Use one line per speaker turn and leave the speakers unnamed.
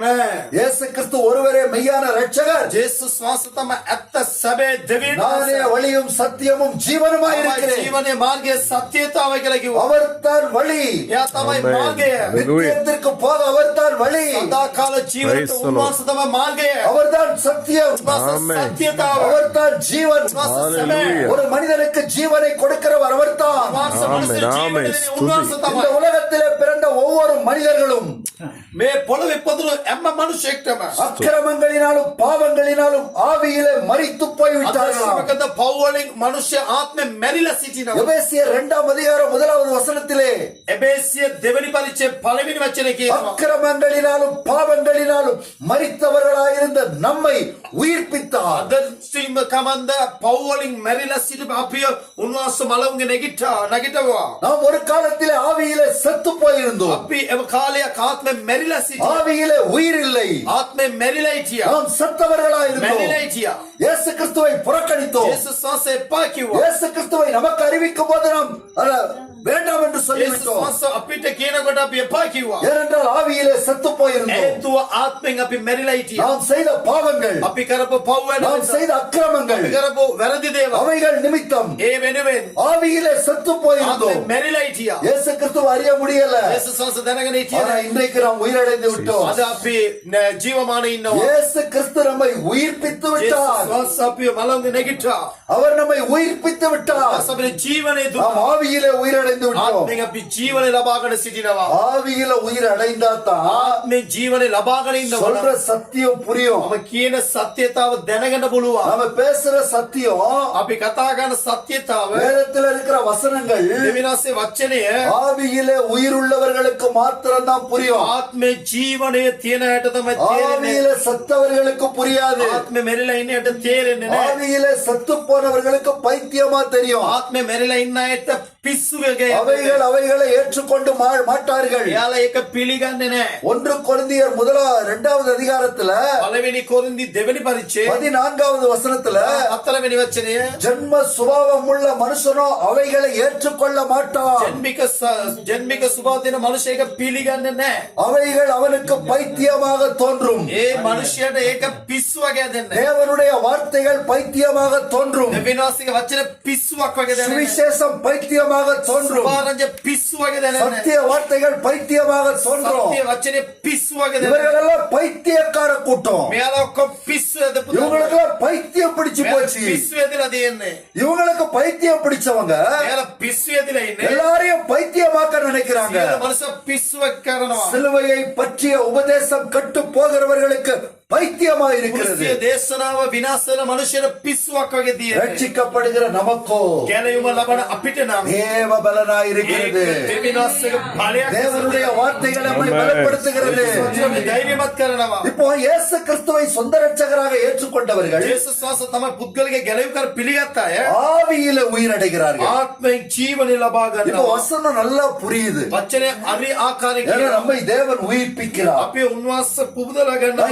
இயேசு கிறிஸ்து ஒருவரே மெய்யான இரட்சகர்.
ජේසුස් වහන්සේ තමයි ඇත්ත සැබෑ දෙවියන්
நானே
වහන්සේ.
வழியும் சத்தியமும் ஜீவனுமாய் இருக்கிறேன்.
ජීවනයේ මාර්ගයේ සත්‍යතාවය කියලා කිව්වා.
அவர்தான் வழி.
එයා තමයි මාර්ගය.
நித்தியத்திற்கு போக அவர்தான் வழி.
සදාකාල ජීවිත උන්වහන්සේ තමයි මාර්ගය.
அவர்தான் சத்தியம்.
සත්‍යතාව.
அவர்தான் ஜீவன். ஒரு மனிதனுக்கு ஜீவனை கொடுக்கிறவர் அவர்தான். இந்த உலகத்திலே பிறந்த ஒவ்வொரு மனிதர்களும்
මේ පොළවේ පොදුණු හැම මිනිසෙක්ටම
அக்கிரமங்களினாலும் பாவங்களினாலும் ஆவியிலே மரித்து போய்விட்டார்கள்.
අදර්ශනකද පව් වලින් මනුෂ්‍ය ආත්මෙ මැරිලා සිටිනවා.
எபேசியர் 2ஆம் அதிகாரம் 1வது வசனத்திலே
එබේසිය දෙවනි පරිච්ඡේදය පළවෙනි වචනේ කියනවා.
அக்கிரமங்களினாலும் பாவங்களினாலும் மரித்தவர்களாயிருந்த நம்மை உயிர்ப்பித்தார்.
අදර්ශීම කමන්ද පව් වලින් මැරිලා සිටින අපිය උන්වහන්සේ මලවුන්ගේ නැගිටවා.
நாம் ஒரு காலத்திலே ஆவியிலே செத்து போயிருந்தோம்.
අපි එම කාලයක් ආත්මෙ මැරිලා සිටිනවා.
ஆவியிலே உயிர் இல்லை.
ආත්මෙ මැරිලා හිටියා.
நாம் செத்தவர்களாயிருந்தோம்.
මැරිලා හිටියා.
இயேசு கிறிஸ்துவை புறக்கணித்தோம்.
ජේසුස් වහන්සේ එපා කිව්වා.
இயேசு கிறிஸ்துவை நமக்கு அறிவிக்கும் போது நாம் வேண்டாம் என்று
ජේසුස්
சொல்லிவிட்டோம்.
වහන්සේ අපිට කියනකොට අපි එපා කිව්වා.
ஏனென்றால் ஆவியிலே செத்து போயிருந்தோம்.
හේතුව ආත්මෙන් අපි මැරිලා හිටියා.
நாம் செய்த பாவங்கள்,
අපි කරපු පව් වැඩ
நாம் செய்த அக்கிரமங்கள்,
අපි කරපු වැරදි දේවල්
அவைகள் நிமித்தம்
ඒ වෙනුවෙන්
ஆவியிலே செத்து போயிருந்தோம்.
ආත්මෙන් මැරිලා හිටියා.
இயேசு கிறிஸ்துவை அறிய முடியல.
ජේසුස් වහන්සේ දැනගෙන හිටියා.
ஆனா இன்றைக்கு நாம் உயிரடைந்து விட்டோம்.
අද අපි ජීවමාන ඉන්නවා.
இயேசு கிறிஸ்து நம்மை உயிர்ப்பித்து விட்டார்.
ජේසුස් වහන්සේ අපි මලවුන්ගේ නැගිට්ටා.
அவர் நம்மை உயிர்ப்பித்து விட்டார்.
අපේ ජීවනයේ
நாம் ஆவியிலே உயிரடைந்து விட்டோம்.
ආත්මෙන් අපි ජීවනය ලබාගෙන සිටිනවා.
ஆவியில உயிர் அடைந்தாதான்
ආත්මේ ජීවනය ලබාගෙන
சொல்ற
ඉන්නවා.
சத்தியம் புரியும்.
ඔබ කියන සත්‍යතාව දැනගන්න පුළුවන්.
நாம பேசுற சத்தியம்
අපි කතා කරන සත්‍යතාව
வேதத்துல இருக்கிற வசனங்கள்
දෙවිනාසේ වචනය
ஆவியிலே உயிர் உள்ளவர்களுக்கு மாத்திரம் தான் புரியும்.
ආත්මේ ජීවනයේ තියෙන හැට තමයි තේරෙන්නේ.
ஆவியில செத்தவர்களுக்கு புரியாது.
ආත්මේ මෙරිලා ඉන්න හැට තේරෙන්නේ නැහැ.
ஆவியில செத்து போனவர்களுக்கு பைத்தியமா தெரியும்.
ආත්මේ මෙරිලා ඉන්න හැට පිස්සු වගේ.
அவைகளை ஏற்றுக்கொண்டு மாட்டார்கள்.
එයාලා ඒක පිළිගන්නේ නැහැ.
1 கொரிந்தியர் 2வது அதிகாரத்துல
පළවෙනි කොරින්ති දෙවෙනි පරිච්ඡේදය
14வது வசனத்துல
4වෙනි වචනය
ஜென்ம சுபாவம் உள்ள மனுஷனோ அவைகளை ஏற்றுக்கொள்ள மாட்டான்.
ජන්මික ස්වභාව තියෙන මනුෂ්‍යයෙක් පිළිගන්නේ නැහැ.
அவைகள் அவனுக்கு பைத்தியமாக தோன்றும்.
ඒ මනුෂ්‍යයට ඒක පිස්සු වගේ දැනෙන්නේ.
தேவனுடைய வார்த்தைகள் பைத்தியமாக தோன்றும்.
දෙවිනාසික වචන පිස්සුවක් වගේ දැනෙන්නේ.
சுவிசேஷம் பைத்தியமாக தோன்றும்.
සුභාරංජ පිස්සු වගේ දැනෙන්නේ.
சத்திய வார்த்தைகள் பைத்தியமாக தோன்றும்.
සත්‍ය වචනේ පිස්සු වගේ දැනෙන්නේ.
இவர்களெல்லாம் பைத்தியக்கார கூட்டம்.
මෙයාලා ඔක්කොම පිස්සු ඇදපු.
இவங்களுக்கு பைத்தியம் பிடிச்சு போச்சு.
පිස්සු ඇදලා තියෙන්නේ.
இவங்களுக்கு பைத்தியம் பிடிச்சவங்க
මෙයාලා පිස්සු ඇදලා ඉන්නේ.
எல்லாரையும் பைத்தியமாக்க நினைக்கிறாங்க.
මනුෂ්‍ය පිස්සුවක් කරනවා.
சிலுவையை பற்றிய உபதேசம் கட்டு போகிறவர்களுக்கு பைத்தியமா இருக்கிறது.
ක්‍රිස්තිය දේශනාව විනාශ වෙන මනුෂ්‍යර පිස්සුවක් වගේ තියෙන්නේ.
ரட்சிக்கப்படுகிற நமக்கோ
ගැලවීම ලබන අපිට නම්
தேவ பலனாய் இருக்கிறது.
දෙවිනාශක බලයක්.
தேவனுடைய வார்த்தைகள் நம்மை பலப்படுத்துகிறது.
ధైర్యමත් කරනවා.
இப்போ இயேசு கிறிஸ்துவை சொந்த இரட்சகராக ஏற்றுக்கொண்டவர்கள்
ජේසුස් වහන්සේ තමයි පුද්ගලගේ ගැලවීම කර පිළිගත්ත අය
ஆவியில உயிரடைகிறார்கள்.
ආත්මයෙන් ජීවනය ලබා
இப்போ
ගන්නවා.
வசனம் நல்லா புரியுது.
වචනේ හරි ආකාරයෙන්
ஏன்னா நம்மை தேவன் உயிர்ப்பிக்கிறார்.
අපේ උන්වහන්සේ පුබුදලා ගන්නවා.